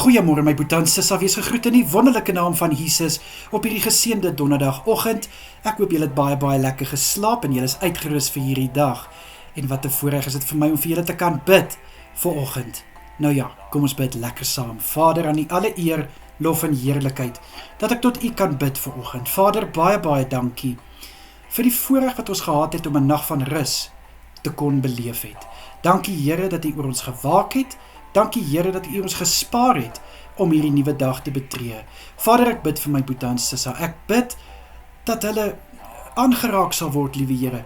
Goeiemôre my boetie en sissa, wees gegroet in die wonderlike naam van Jesus op hierdie geseënde donderdagoggend. Ek hoop julle het baie lekker geslaap en julle is uitgerus vir hierdie dag. En wat 'n voorreg is dit vir my om vir julle te kan bid vanoggend. Nou ja, kom ons bid lekker saam. Vader, aan U alle eer, lof en heerlikheid dat ek tot U kan bid vanoggend. Vader, baie dankie vir die voorreg wat ons gehad het om 'n nag van rus te kon beleef het. Dankie Here dat U oor ons gewaak het. Dankie Here dat U ons gespaar het om hierdie nuwe dag te betree. Vader, ek bid vir my boetie en sissa. Ek bid dat hulle aangeraak sal word, liewe Here,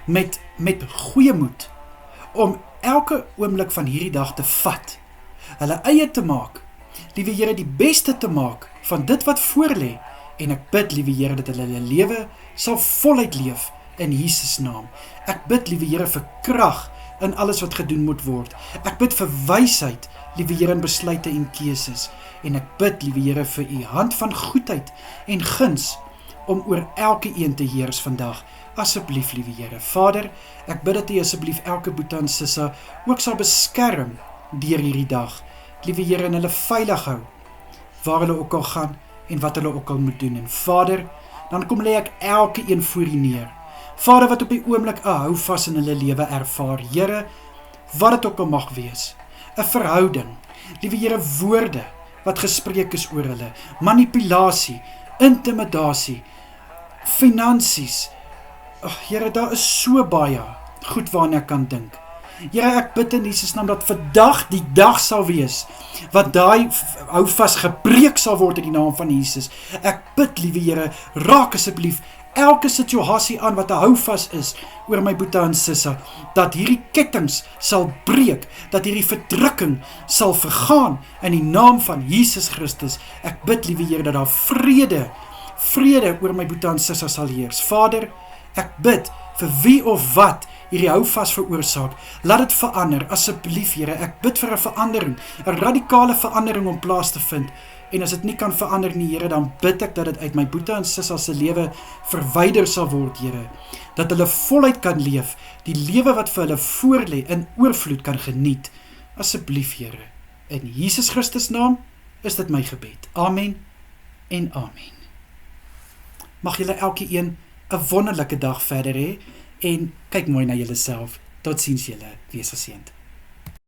met goeie moed om elke oomblik van hierdie dag te vat, hulle eie te maak, liewe Here, die beste te maak van dit wat voor lê. En ek bid, liewe Here, dat hulle lewe sal voluit leef in Jesus naam. Ek bid, liewe Here, vir krag in alles wat gedoen moet word. Ek bid vir wysheid, liewe Here, in besluite en keuses. En ek bid, liewe Here, vir U hand van goedheid en guns om oor elke een te heers vandag. Asseblief, liewe Here. Vader, ek bid dat U asseblief elke boetie en sissa ook sal beskerm deur hierdie dag. Liewe Here, en hulle veilig hou waar hulle ook al gaan en wat hulle ook al moet doen. En Vader, dan kom lê ek elke een voor U neer. Vader, wat op die oomblik 'n houvas in hulle lewe ervaar. Here, wat dit ook al mag wees. 'n Verhouding. Liewe Here, woorde wat gespreek is oor hulle. Manipulasie, intimidasie, finansies. Here, daar is so baie goed waarna ek kan dink. Here, ek bid in Jesus naam dat vandag die dag sal wees wat daai houvas gebreek sal word in die naam van Jesus. Ek bid, liewe Here, raak asseblief elke situasie aan wat 'n houvas is oor my boetie en sissa, dat hierdie kettinge sal breek, dat hierdie verdrukking sal vergaan in die naam van Jesus Christus. Ek bid, liewe Here, dat daar vrede oor my boetie en sissa sal heers. Vader, ek bid vir wie of wat hierdie houvas veroorsaak, laat dit verander, asseblief Here. Ek bid vir 'n verandering, 'n radikale verandering om plaas te vind. En as dit nie kan verander nie, Here, dan bid ek dat dit uit my boetie en sissa se lewe verwyder sal word, Here. Dat hulle voluit kan leef, die lewe wat vir hulle voorlê in oorvloed kan geniet. Asseblief, Here. In Jesus Christus naam is dit my gebed. Amen en amen. Mag julle elke een 'n wonderlike dag verder hê en kyk mooi na julleself. Totsiens julle, wees geseënd.